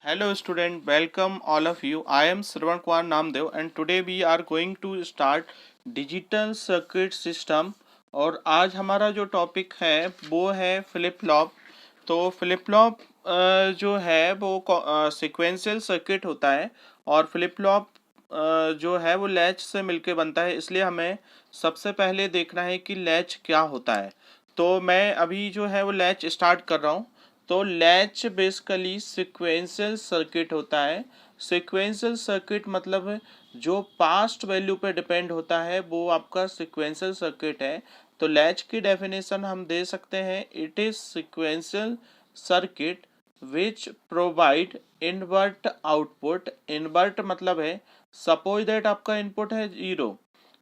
Hello student, welcome all of you. I am Sravan Kumar Namdev and today we are going to start digital circuit system। और आज हमारा जो topic है वो है flip flop. तो फ्लिप फ्लॉप जो है वो सीक्वेंशियल सर्किट होता है और फ्लिप फ्लॉप जो है वो लैच से मिलके बनता है, इसलिए हमें सबसे पहले देखना है कि लैच क्या होता है। तो मैं अभी जो है वो लैच स्टार्ट कर रहा हूँ। तो लैच बेसिकली सीक्वेंशियल सर्किट होता है। सीक्वेंशियल सर्किट मतलब जो पास्ट वैल्यू पे डिपेंड होता है वो आपका सीक्वेंशियल सर्किट है। तो लैच की डेफिनेशन हम दे सकते हैं, it is sequential circuit which provide invert output. Invert मतलब है सपोज दैट आपका इनपुट है 0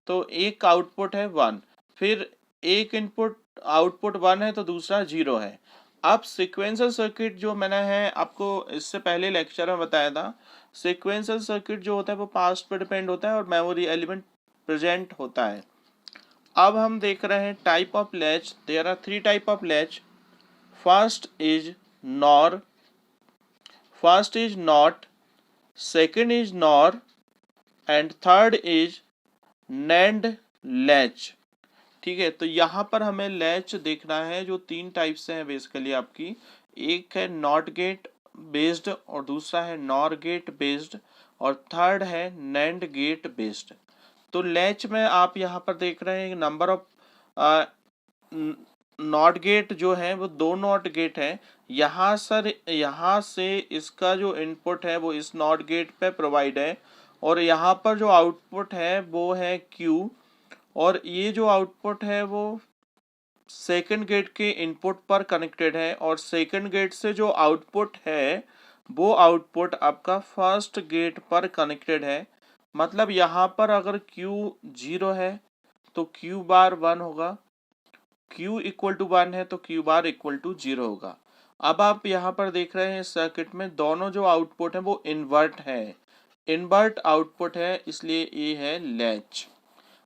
तो एक आउटपुट है 1, फिर एक इनपुट आउटपुट 1 है तो दूसरा 0 है। अब सीक्वेंशियल सर्किट जो मैंने है आपको इससे पहले लेक्चर में बताया था, सीक्वेंशियल सर्किट जो होता है वो पास्ट पर डिपेंड होता है और मेमोरी एलिमेंट प्रेजेंट होता है। अब हम देख रहे हैं type of latch. There are 3 type of latch. First is NOR, first is not, second is NOR and third is NAND latch. ठीक है, तो यहाँ पर हमें लैच देखना है जो 3 टाइप से है बेसिकली आपकी। एक है नॉट गेट बेस्ड और दूसरा है नॉर गेट बेस्ड और थर्ड है नैंड गेट बेस्ड। तो लैच में आप यहाँ पर देख रहे हैं नंबर ऑफ नॉट गेट जो है वो 2 नॉट गेट है। यहाँ से इसका जो इनपुट है वो इस नॉट गेट पे प्रोवाइड है और यहाँ पर जो आउटपुट है वो है क्यू और ये जो आउटपुट है वो सेकंड गेट के इनपुट पर कनेक्टेड है और सेकंड गेट से जो आउटपुट है वो आउटपुट आपका फर्स्ट गेट पर कनेक्टेड है। मतलब यहाँ पर अगर Q 0 है तो Q बार 1 होगा, Q इक्वल टू 1 है तो Q बार इक्वल टू 0 होगा। अब आप यहाँ पर देख रहे हैं सर्किट में दोनों जो आउटपुट है वो इन्वर्ट है, इन्वर्ट आउटपुट है, इसलिए ये है लैच।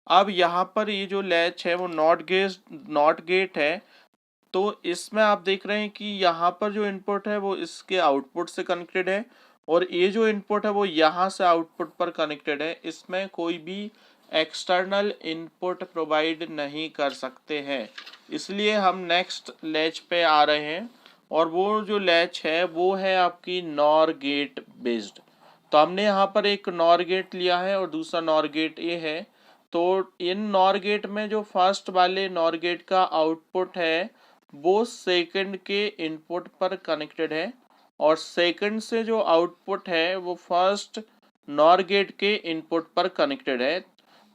अब यहाँ पर ये जो लैच है वो नॉट गेट है। तो इसमें आप देख रहे हैं कि यहाँ पर जो इनपुट है वो इसके आउटपुट से कनेक्टेड है और ये जो इनपुट है वो यहाँ से आउटपुट पर कनेक्टेड है। इसमें कोई भी एक्सटर्नल इनपुट प्रोवाइड नहीं कर सकते हैं, इसलिए हम नेक्स्ट लैच पे आ रहे हैं और वो जो लैच है वो है आपकी नॉर गेट बेस्ड। तो हमने यहाँ पर एक नॉर गेट लिया है और दूसरा नॉर गेट ये है। तो इन नॉर गेट में जो फर्स्ट वाले नॉर गेट का आउटपुट है वो सेकंड के इनपुट पर कनेक्टेड है और सेकंड से जो आउटपुट है वो फर्स्ट नॉर गेट के इनपुट पर कनेक्टेड है।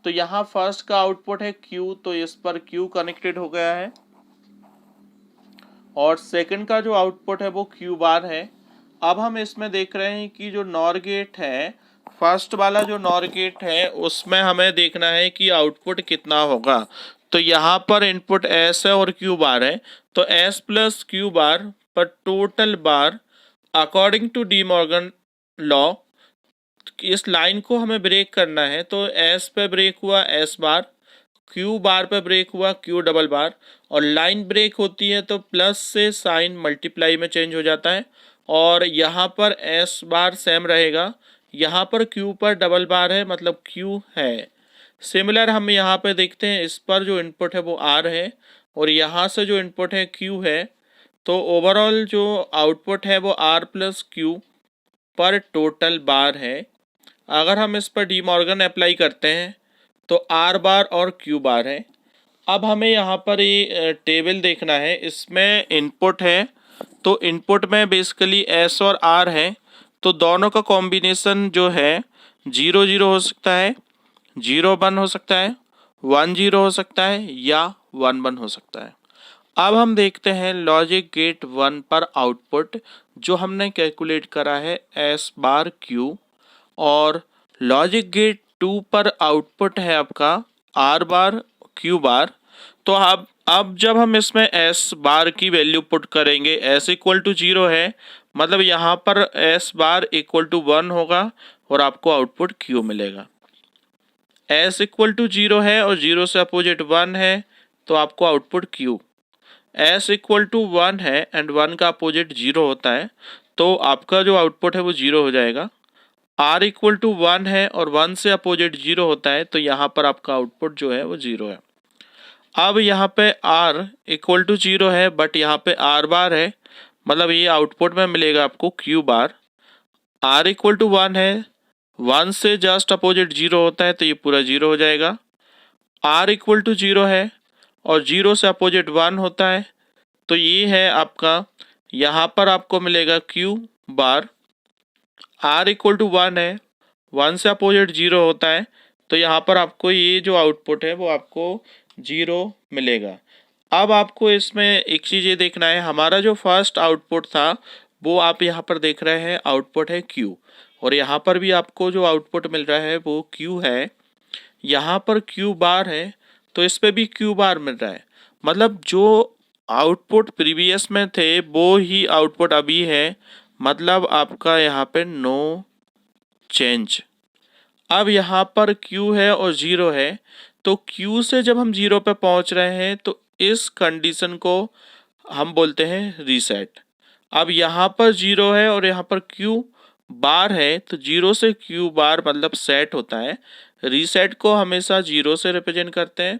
तो यहाँ फर्स्ट का आउटपुट है Q तो इस पर Q कनेक्टेड हो गया है और सेकंड का जो आउटपुट है वो Q बार है। अब हम इसमें देख रहे हैं कि जो नॉर गेट है, फर्स्ट वाला जो नॉर गेट है उसमें हमें देखना है कि आउटपुट कितना होगा। तो यहाँ पर इनपुट S है और Q बार है, तो S प्लस Q बार पर total bar according to De Morgan law इस लाइन को हमें ब्रेक करना है। तो S पे ब्रेक हुआ S बार, Q बार पे ब्रेक हुआ Q डबल बार और लाइन ब्रेक होती है तो प्लस से साइन मल्टीप्लाई में चेंज हो जाता है और यहाँ पर S बार सेम रहेगा। यहाँ पर Q पर डबल बार है मतलब Q है। सिमिलर हम यहाँ पे देखते हैं, इस पर जो इनपुट है वो R है और यहाँ से जो इनपुट है Q है। तो ओवरऑल जो आउटपुट है वो R प्लस Q पर टोटल बार है। अगर हम इस पर डी मॉर्गन अप्लाई करते हैं तो R बार और Q बार है। अब हमें यहाँ पर ये टेबल देखना है, इसमें इनपुट है तो इनपुट में बेसिकली S और R है। तो दोनों का कॉम्बिनेशन जो है 0 0 हो सकता है, 0 1 हो सकता है, 1 0 हो सकता है या 1 1 हो सकता है। अब हम देखते हैं लॉजिक गेट 1 पर आउटपुट जो हमने कैलकुलेट करा है S बार Q और लॉजिक गेट 2 पर आउटपुट है आपका R बार Q बार। तो अब जब हम इसमें S बार की वैल्यू पुट करेंगे, S इक्वल टू 0 है मतलब यहाँ पर S बार इक्वल टू 1 होगा और आपको आउटपुट Q मिलेगा। S इक्वल टू 0 है और 0 से अपोजिट 1 है तो आपको output Q। S equal to 1 है एंड 1 का अपोजिट 0 होता है तो आपका जो आउटपुट है वो 0 हो जाएगा। R इक्वल टू 1 है और 1 से अपोजिट 0 होता है, तो यहाँ पर आपका आउटपुट जो है वो 0 है। अब यहाँ पे R इक्वल टू 0 है बट यहाँ पे R बार है, मतलब ये आउटपुट में मिलेगा आपको Q bar. R equal to 1 है, 1 से जस्ट अपोजिट 0 होता है, तो ये पूरा 0 हो जाएगा। R इक्वल टू 0 है और 0 से अपोजिट 1 होता है, तो ये है आपका, यहाँ पर आपको मिलेगा Q bar. R equal to 1 है, 1 से अपोजिट 0 होता है, तो यहाँ पर आपको ये जो आउटपुट है वो आपको 0 मिलेगा। अब आपको इसमें एक चीज़ ये देखना है, हमारा जो फर्स्ट आउटपुट था वो आप यहाँ पर देख रहे हैं आउटपुट है Q, और यहाँ पर भी आपको जो आउटपुट मिल रहा है वो Q है। यहाँ पर Q बार है तो इस पे भी Q बार मिल रहा है, मतलब जो आउटपुट प्रीवियस में थे वो ही आउटपुट अभी है, मतलब आपका यहाँ पे नो चेंज। अब यहाँ पर Q है और 0 है, तो Q से जब हम 0 पे पहुँच रहे हैं तो इस कंडीशन को हम बोलते हैं रीसेट। अब यहाँ पर 0 है और यहाँ पर Q बार है, तो 0 से Q बार मतलब सेट होता है। रीसेट को हमेशा 0 से रिप्रेजेंट करते हैं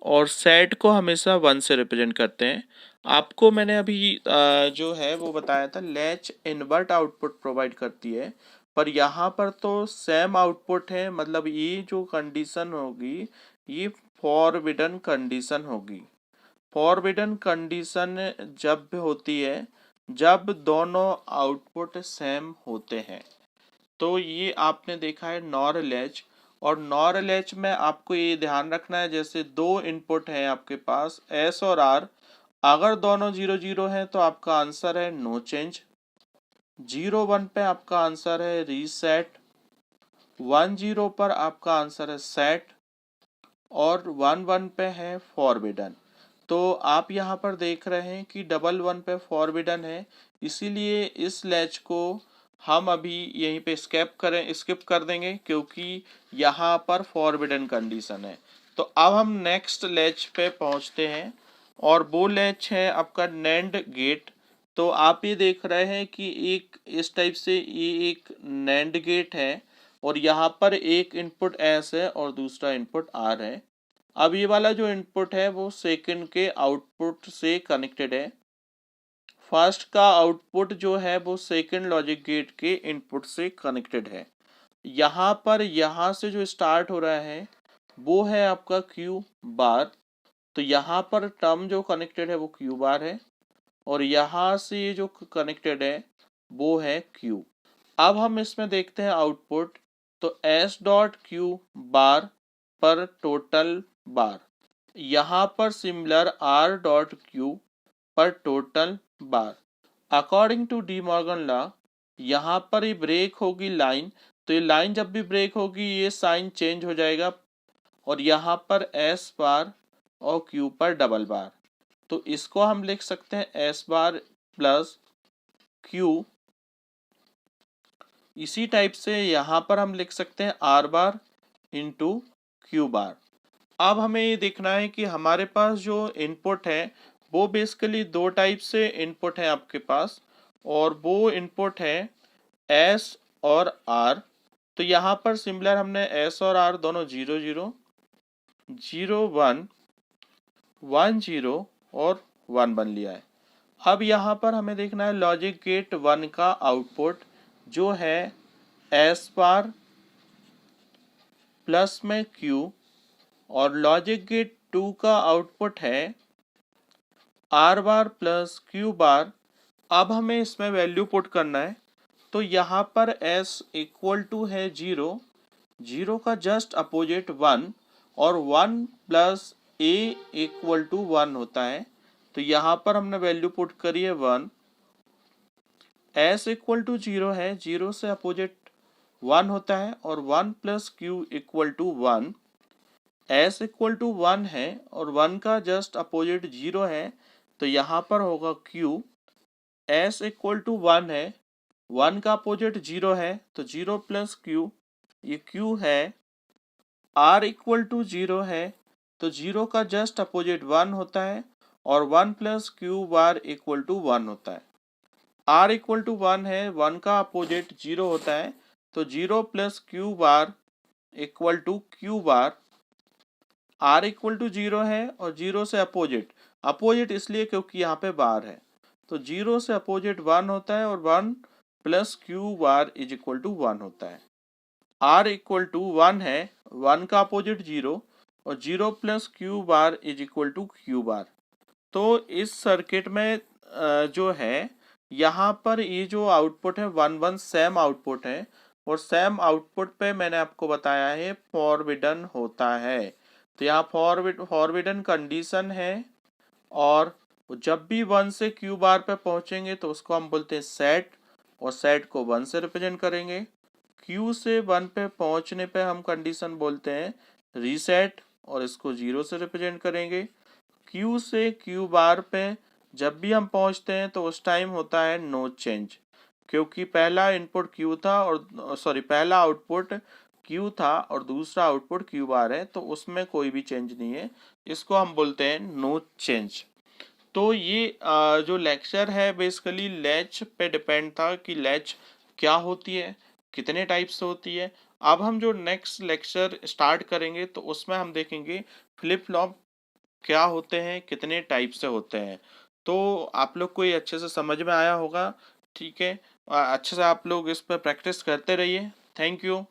और सेट को हमेशा 1 से रिप्रेजेंट करते हैं। आपको मैंने अभी जो है वो बताया था लैच इन्वर्ट आउटपुट प्रोवाइड करती है, पर यहाँ पर तो सेम आउटपुट है, मतलब ये जो कंडीशन होगी ये फॉरबिडन कंडीशन होगी। फॉरबिडन कंडीशन जब होती है जब दोनों आउटपुट सेम होते हैं, तो ये आपने देखा है नॉर लैच। और नॉर लैच में आपको ये ध्यान रखना है, जैसे दो इनपुट है आपके पास S और R, अगर दोनों 0 0 हैं तो आपका आंसर है नो चेंज, 0 1 पे आपका आंसर है रीसेट, 1 0 पर आपका आंसर है सेट, और 1 1 पे है फॉरबिडन। तो आप यहाँ पर देख रहे हैं कि डबल 1 पे फॉरबिडन है, इसीलिए इस लैच को हम अभी यहीं पे स्किप कर देंगे क्योंकि यहाँ पर फॉरबिडन कंडीशन है। तो अब हम नेक्स्ट लैच पे पहुँचते हैं और वो लैच है आपका नैंड गेट। तो आप ये देख रहे हैं कि एक इस टाइप से ये एक नैंड गेट है और यहाँ पर एक इनपुट S है और दूसरा इनपुट R है। अब ये वाला जो इनपुट है वो सेकंड के आउटपुट से कनेक्टेड है। फर्स्ट का आउटपुट जो है वो सेकंड लॉजिक गेट के इनपुट से कनेक्टेड है। यहाँ पर यहाँ से जो स्टार्ट हो रहा है वो है आपका Q बार, तो यहाँ पर टर्म जो कनेक्टेड है वो Q बार है और यहाँ से ये जो कनेक्टेड है वो है Q। अब हम इसमें देखते हैं आउटपुट, तो S डॉट Q बार पर टोटल बार, यहाँ पर सिमिलर R डॉट Q पर total bar. According to De Morgan law यहाँ पर ही ब्रेक होगी लाइन, तो ये लाइन जब भी ब्रेक होगी ये साइन चेंज हो जाएगा और यहाँ पर S बार और Q पर डबल बार। तो इसको हम लिख सकते हैं S बार प्लस Q। इसी टाइप से यहाँ पर हम लिख सकते हैं R बार इंटू Q बार। अब हमें ये देखना है कि हमारे पास जो इनपुट है वो बेसिकली दो टाइप से इनपुट है आपके पास, और वो इनपुट है S और R। तो यहाँ पर सिमिलर हमने S और R दोनों 0 0 0 1 1 0 और 1 1 लिया है। अब यहाँ पर हमें देखना है लॉजिक गेट 1 का आउटपुट जो है S बार प्लस में Q, और लॉजिक गेट 2 का आउटपुट है R बार प्लस Q बार। अब हमें इसमें वैल्यू पुट करना है, तो यहाँ पर S इक्वल टू है 0, 0 का जस्ट अपोजिट 1 और 1 प्लस A इक्वल टू 1 होता है, तो यहाँ पर हमने वैल्यू पुट करी है 1। S इक्वल टू 0 है, 0 से अपोजिट 1 होता है और 1 plus Q equal to 1। S equal to 1 है और 1 का जस्ट अपोजिट 0 है, तो यहाँ पर होगा Q। S इक्वल टू 1 है, 1 का अपोजिट 0 है, तो 0 प्लस Q ये Q है। R इक्वल टू 0 है, तो 0 का जस्ट अपोजिट 1 होता है और 1 plus Q bar equal to 1 होता है। r इक्वल टू 1 है, 1 का अपोजिट 0 होता है, तो 0 plus Q bar equal to Q bar. r equal to 0 है और 0 से अपोजिट, अपोजिट इसलिए क्योंकि यहाँ पे बार है, तो 0 से अपोजिट 1 होता है और 1 plus Q bar is equal to 1 होता है। r इक्वल टू 1 है, 1 का अपोजिट 0 और 0 plus Q bar is equal to Q bar. तो इस सर्किट में जो है यहाँ पर ये जो आउटपुट है 1 1 सेम आउटपुट है, और सेम आउटपुट पे मैंने आपको बताया है फॉरबिडन होता है। तो यहाँ फॉरबिडन कंडीशन है, और जब भी 1 से क्यू बार पे पहुंचेंगे तो उसको हम बोलते हैं सेट, और सेट को 1 से रिप्रेजेंट करेंगे। क्यू से 1 पे पहुंचने पे हम कंडीशन बोलते हैं रीसेट, और इसको 0 से रिप्रेजेंट करेंगे। क्यू से क्यू बार पे जब भी हम पहुंचते हैं तो उस टाइम होता है नो चेंज, क्योंकि पहला इनपुट क्यू था और सॉरी पहला आउटपुट क्यू था और दूसरा आउटपुट क्यू बार है, तो उसमें कोई भी चेंज नहीं है, इसको हम बोलते हैं नो चेंज। तो ये जो लेक्चर है बेसिकली लैच पे डिपेंड था कि लैच क्या होती है, कितने टाइप से होती है। अब हम जो नेक्स्ट लेक्चर स्टार्ट करेंगे तो उसमें हम देखेंगे फ्लिप फ्लॉप क्या होते हैं, कितने टाइप से होते हैं। तो आप लोग को ये अच्छे से समझ में आया होगा, ठीक है। अच्छे से आप लोग इस पर प्रैक्टिस करते रहिए। Thank you.